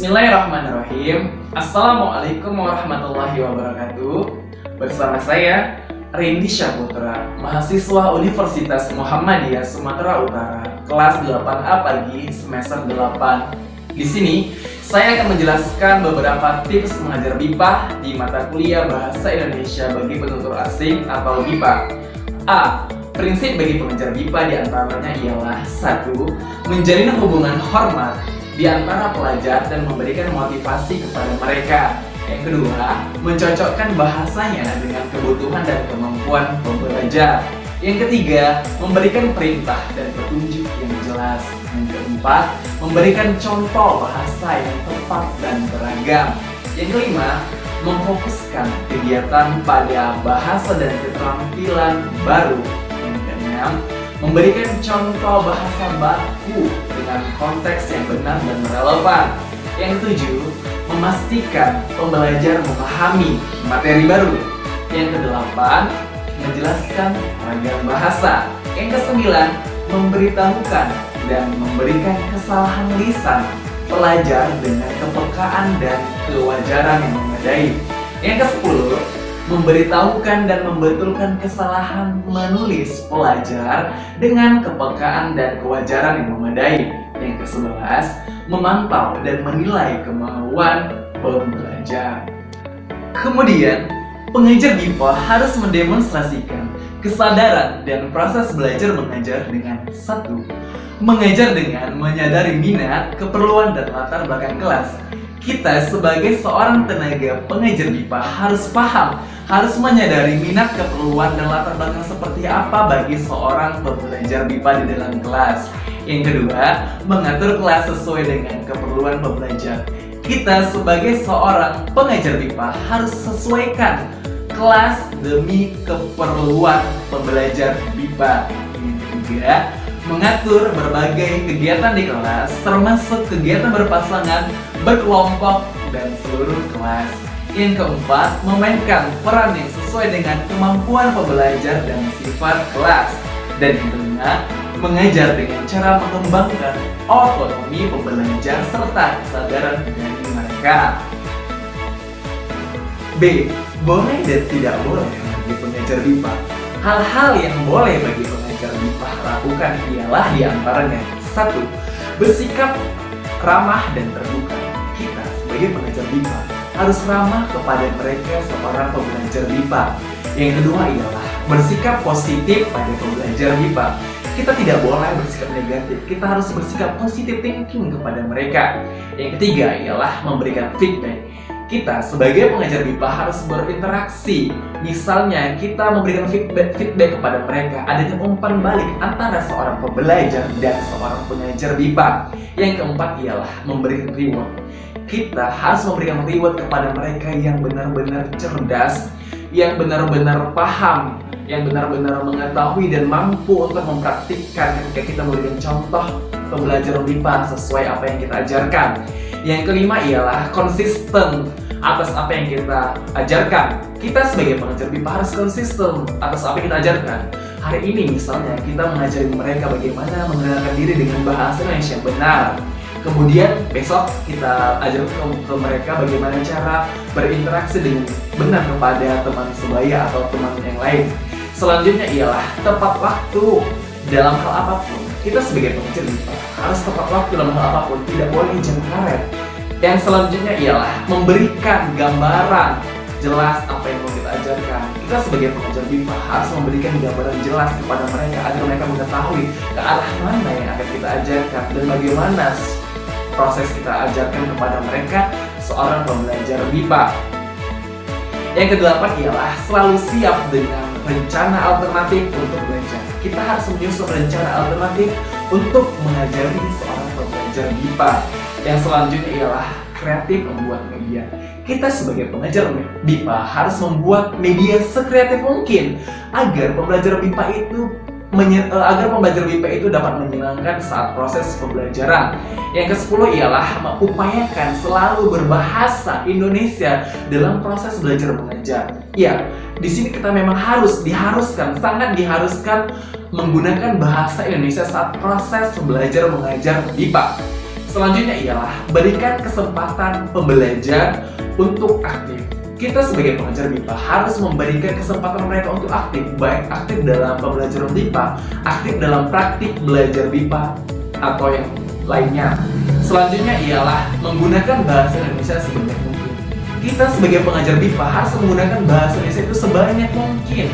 Bismillahirrahmanirrahim. Assalamualaikum warahmatullahi wabarakatuh. Bersama saya Rendy Syaputra, mahasiswa Universitas Muhammadiyah Sumatera Utara, kelas 8A pagi semester 8. Di sini saya akan menjelaskan beberapa tips mengajar BIPA di mata kuliah Bahasa Indonesia bagi penutur asing atau BIPA. A. Prinsip bagi pengajar BIPA diantaranya ialah 1. Menjalin hubungan hormat di antara pelajar dan memberikan motivasi kepada mereka. Yang kedua, mencocokkan bahasanya dengan kebutuhan dan kemampuan pembelajar. Yang ketiga, memberikan perintah dan petunjuk yang jelas. Yang keempat, memberikan contoh bahasa yang tepat dan beragam. Yang kelima, memfokuskan kegiatan pada bahasa dan keterampilan baru. Yang keenam, memberikan contoh bahasa baku dengan konteks yang benar dan relevan. Yang ketujuh, memastikan pembelajar memahami materi baru. Yang kedelapan, menjelaskan ragam bahasa. Yang kesembilan, memberitahukan dan memberikan kesalahan lisan pelajar dengan kepekaan dan kewajaran yang memadai. Yang kesepuluh, memberitahukan dan membetulkan kesalahan menulis pelajar dengan kepekaan dan kewajaran yang memadai. Yang ke-11, memantau dan menilai kemauan pembelajar. Kemudian, pengajar BIPA harus mendemonstrasikan kesadaran dan proses belajar mengajar dengan 1. Mengajar dengan menyadari minat, keperluan, dan latar belakang kelas. Kita sebagai seorang tenaga pengajar BIPA harus paham, harus menyadari minat, keperluan, dan latar belakang seperti apa bagi seorang pembelajar BIPA di dalam kelas. Yang kedua, mengatur kelas sesuai dengan keperluan pembelajar. Kita sebagai seorang pengajar BIPA harus sesuaikan kelas demi keperluan pembelajar BIPA. Yang ketiga, mengatur berbagai kegiatan di kelas, termasuk kegiatan berpasangan, berkelompok, dan seluruh kelas. Yang keempat, memainkan peran yang sesuai dengan kemampuan pembelajar dan sifat kelas. Dan yang kelima, mengajar dengan cara mengembangkan otonomi pembelajar serta kesadaran dari mereka. B. Boleh dan tidak boleh bagi pengajar BIPA. Hal-hal yang boleh bagi pengajar BIPA lakukan ialah diantaranya 1. Bersikap ramah dan terbuka. Kita sebagai pengajar BIPA harus ramah kepada mereka seorang pembelajar BIPA. Yang kedua ialah bersikap positif pada pembelajar BIPA. Kita tidak boleh bersikap negatif, kita harus bersikap positive thinking kepada mereka. Yang ketiga ialah memberikan feedback. Kita sebagai pengajar BIPA harus berinteraksi. Misalnya kita memberikan feedback kepada mereka, adanya umpan balik antara seorang pembelajar dan seorang pengajar BIPA. Yang keempat ialah memberikan reward. Kita harus memberikan reward kepada mereka yang benar-benar cerdas, yang benar-benar paham, yang benar-benar mengetahui dan mampu untuk mempraktikkan ketika kita memberikan contoh pembelajaran BIPA sesuai apa yang kita ajarkan. Yang kelima ialah konsisten atas apa yang kita ajarkan. Kita sebagai pengajar BIPA harus konsisten atas apa yang kita ajarkan. Hari ini misalnya kita mengajari mereka bagaimana mengenalkan diri dengan bahasa Indonesia yang benar. Kemudian besok kita ajarkan ke mereka bagaimana cara berinteraksi dengan benar kepada teman sebaya atau teman yang lain. Selanjutnya ialah tepat waktu dalam hal apapun. Kita sebagai pengajar BIPA harus tepat waktu dalam hal apapun, tidak boleh jam karet. Yang selanjutnya ialah memberikan gambaran jelas apa yang mau kita ajarkan. Kita sebagai pengajar BIPA harus memberikan gambaran jelas kepada mereka agar mereka mengetahui ke arah mana yang akan kita ajarkan dan bagaimana proses kita ajarkan kepada mereka seorang pembelajar BIPA. Yang kedelapan ialah selalu siap dengan rencana alternatif untuk belajar. Kita harus menyusun rencana alternatif untuk mengajari seorang pembelajar BIPA. Yang selanjutnya ialah kreatif membuat media. Kita sebagai pengajar BIPA harus membuat media sekreatif mungkin agar pembelajar BIPA itu dapat menyenangkan saat proses pembelajaran. Yang ke-10 ialah mengupayakan selalu berbahasa Indonesia dalam proses belajar mengajar. Ya, di sini kita memang sangat diharuskan menggunakan bahasa Indonesia saat proses belajar mengajar BIPA. Selanjutnya ialah berikan kesempatan pembelajar untuk aktif. Kita sebagai pengajar MIPA harus memberikan kesempatan mereka untuk aktif, baik aktif dalam pembelajaran MIPA, aktif dalam praktik belajar MIPA, atau yang lainnya. Selanjutnya ialah menggunakan bahasa Indonesia sebanyak mungkin. Kita sebagai pengajar MIPA harus menggunakan bahasa Indonesia itu sebanyak mungkin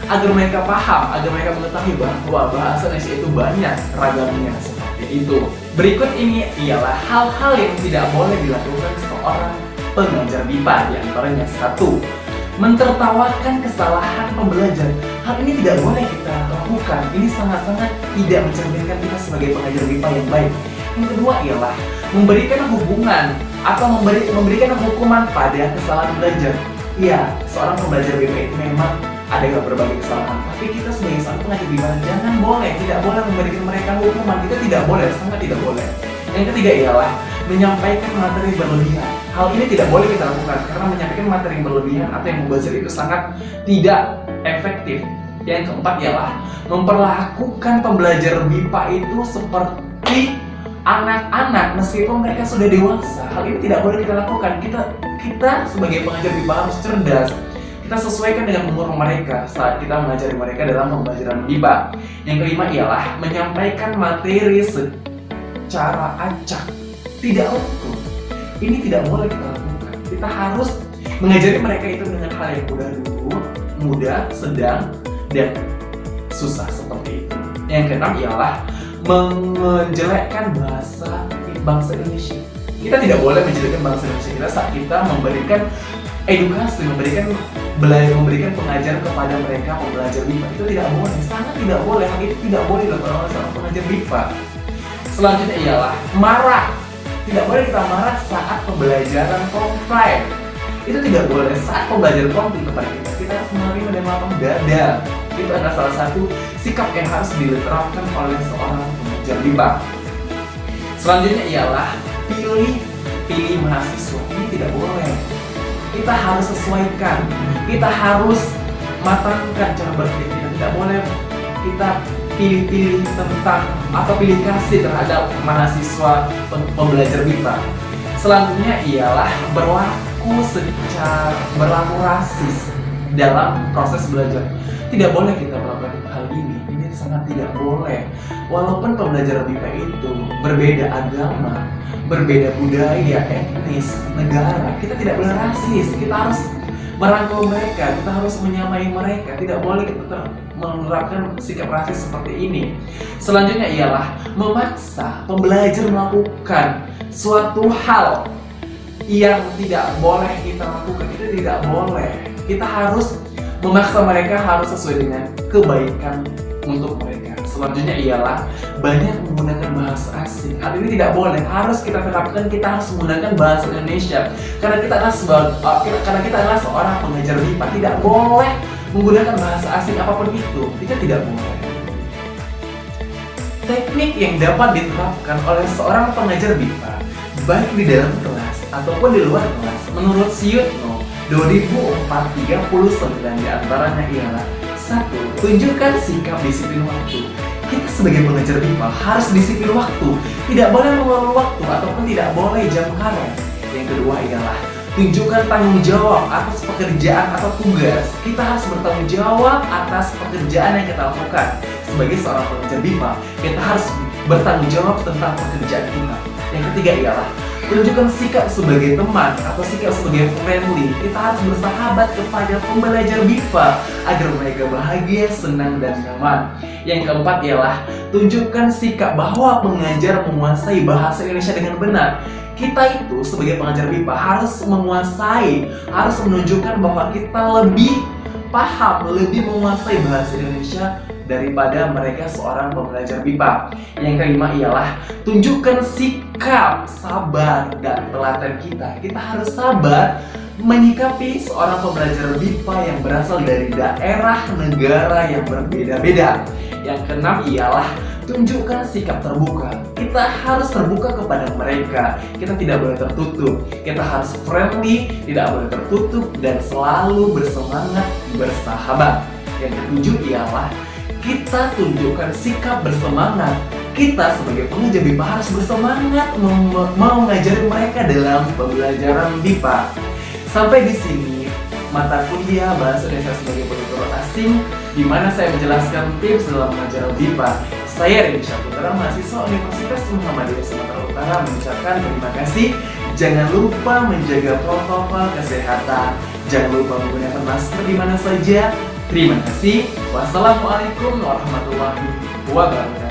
agar mereka paham, agar mereka mengetahui bahwa bahasa Indonesia itu banyak ragamnya seperti itu. Berikut ini ialah hal-hal yang tidak boleh dilakukan seorang pengajar MIPA, di antaranya 1. Mentertawakan kesalahan pembelajar. Hal ini tidak boleh kita lakukan. Ini sangat-sangat tidak mencerminkan kita sebagai pengajar MIPA yang baik. Yang kedua ialah memberikan hubungan atau memberikan hukuman pada kesalahan belajar. Iya, seorang pembelajar MIPA itu memang ada berbagai kesalahan, tapi kita sebagai seorang pengajar MIPA tidak boleh memberikan mereka hukuman. Kita tidak boleh, sangat tidak boleh. Yang ketiga ialah menyampaikan materi berlebihan. Hal ini tidak boleh kita lakukan karena menyampaikan materi yang berlebihan atau yang mubazir itu sangat tidak efektif. Yang keempat ialah memperlakukan pembelajar MIPA itu seperti anak-anak meskipun mereka sudah dewasa. Hal ini tidak boleh kita lakukan. Kita sebagai pengajar MIPA harus cerdas. Kita sesuaikan dengan umur mereka saat kita mengajari mereka dalam pembelajaran MIPA. Yang kelima ialah menyampaikan materi secara acak, tidak utuh. Ini tidak boleh kita lakukan. Kita harus mengajari mereka itu dengan hal yang mudah dulu, mudah, sedang, dan susah seperti itu. Yang keenam ialah menjelekkan bahasa Indonesia. Kita tidak boleh menjelekkan bangsa Indonesia kita saat kita memberikan edukasi, memberikan pengajaran kepada mereka pembelajar MIPA. Itu tidak boleh, sangat tidak boleh. Hal itu tidak boleh dilakukan oleh seorang pengajar MIPA. Selanjutnya ialah marah. Tidak boleh kita marah saat pembelajaran konflik. Itu tidak boleh saat pembelajaran konflik kepada kita. Kita harus menerima dan melapang dada. Itu adalah salah satu sikap yang harus diterapkan oleh seorang pengajar MIPA. Selanjutnya ialah pilih mahasiswa. Ini tidak boleh. Kita harus sesuaikan, kita harus matangkan cara berpikir kita. Tidak boleh kita pilih-pilih tentang atau pilih kasih terhadap mahasiswa pembelajar MIPA. Selanjutnya ialah berlaku rasis dalam proses belajar. Tidak boleh kita melakukan hal ini. Ini sangat tidak boleh. Walaupun pembelajar MIPA itu berbeda agama, berbeda budaya, etnis, negara, kita tidak boleh rasis. Kita harus merangkul mereka, kita harus menyamai mereka. Tidak boleh kita menerapkan sikap rasis seperti ini. Selanjutnya ialah memaksa pembelajar melakukan suatu hal yang tidak boleh kita lakukan. Itu tidak boleh. Kita harus memaksa mereka harus sesuai dengan kebaikan untuk mereka. Selanjutnya ialah banyak menggunakan bahasa asing. Hal ini tidak boleh. Harus kita terapkan. Kita harus menggunakan bahasa Indonesia. Karena kita adalah seorang pengajar MIPA. Tidak boleh menggunakan bahasa asing apapun itu. Kita tidak boleh. Teknik yang dapat diterapkan oleh seorang pengajar MIPA baik di dalam kelas ataupun di luar kelas menurut Suyitno 2004-39 diantaranya ialah 1. Tunjukkan sikap disiplin waktu. Kita sebagai pengajar MIPA harus disiplin waktu. Tidak boleh mengulur waktu ataupun tidak boleh jam karet. Yang kedua ialah tunjukkan tanggung jawab atas pekerjaan atau tugas. Kita harus bertanggung jawab atas pekerjaan yang kita lakukan. Sebagai seorang pengajar MIPA, kita harus bertanggung jawab tentang pekerjaan kita. Yang ketiga ialah tunjukkan sikap sebagai teman atau sikap sebagai friendly. Kita harus bersahabat kepada pembelajar MIPA agar mereka bahagia, senang, dan nyaman. Yang keempat ialah tunjukkan sikap bahwa pengajar menguasai bahasa Indonesia dengan benar. Kita itu sebagai pengajar MIPA harus menguasai, harus menunjukkan bahwa kita lebih paham, lebih menguasai bahasa Indonesia daripada mereka seorang pembelajar MIPA. Yang kelima ialah tunjukkan sikap sabar dan telaten kita. Kita harus sabar menyikapi seorang pembelajar MIPA yang berasal dari daerah negara yang berbeda-beda. Yang keenam ialah tunjukkan sikap terbuka. Kita harus terbuka kepada mereka. Kita tidak boleh tertutup. Kita harus friendly, tidak boleh tertutup, dan selalu bersemangat bersahabat. Yang ketujuh ialah kita tunjukkan sikap bersemangat. kita sebagai pengajar BIPA harus bersemangat mengajari mereka dalam pembelajaran BIPA. Sampai di sini mata kuliah Bahasa Indonesia sebagai penutur asing, di mana saya menjelaskan tips dalam mengajar BIPA. Saya Rini Syaputra, mahasiswa Universitas Muhammadiyah Sumatera Utara, mengucapkan terima kasih. Jangan lupa menjaga protokol kesehatan. Jangan lupa menggunakan masker di mana saja. Terima kasih. Wassalamualaikum warahmatullahi wabarakatuh.